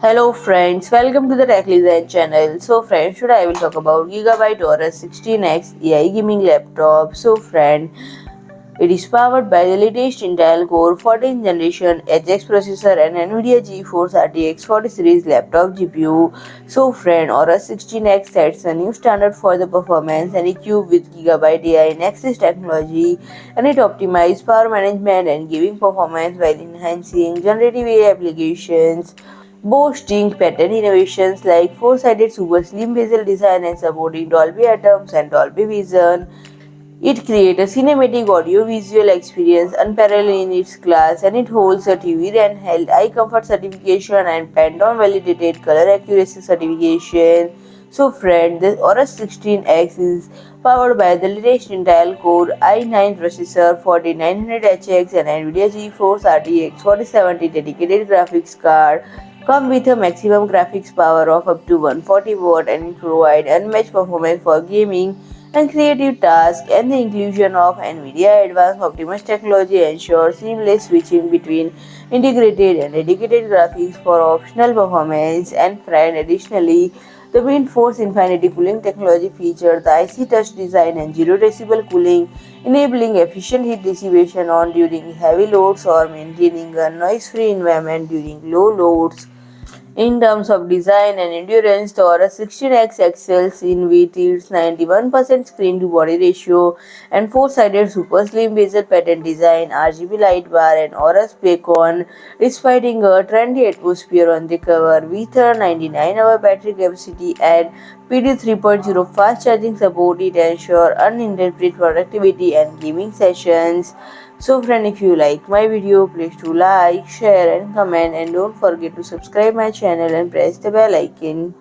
Hello friends, welcome to the Tech Design channel. So friends, today I will talk about Gigabyte AORUS 16X AI gaming laptop. It is powered by the latest Intel Core 14th generation HX processor and NVIDIA GeForce RTX 40 series laptop GPU. AORUS 16X sets a new standard for the performance and equipped with Gigabyte AI Nexus technology, and it optimizes power management and gaming performance while enhancing generative AI applications. Boasting pattern innovations like four-sided super-slim bezel design and supporting Dolby Atmos and Dolby Vision, it creates a cinematic audio-visual experience unparalleled in its class, and it holds a TV handheld eye comfort certification and Pantone validated color accuracy certification. The AORUS 16X is powered by the latest Intel Core i9 processor 4900HX and NVIDIA GeForce RTX 4070 dedicated graphics card. Come with a maximum graphics power of up to 140 watt, and it provides unmatched performance for gaming and creative tasks, and the inclusion of NVIDIA Advanced Optimus technology ensures seamless switching between integrated and dedicated graphics for optional performance. Additionally, the WINDFORCE Infinity Cooling technology features the Icy Touch design and 0 decibel cooling, enabling efficient heat dissipation on during heavy loads or maintaining a noise-free environment during low loads. In terms of design and endurance, the AORUS 16X excels in with its 91% screen-to-body ratio and four-sided super-slim bezel pattern design, RGB light bar, and AORUS Beacon, despite a trendy atmosphere on the cover. With a 99-hour battery capacity and PD 3.0 fast charging support, it ensures uninterrupted productivity and gaming sessions. If you like my video, please do like, share and comment, and don't forget to subscribe my channel and press the bell icon.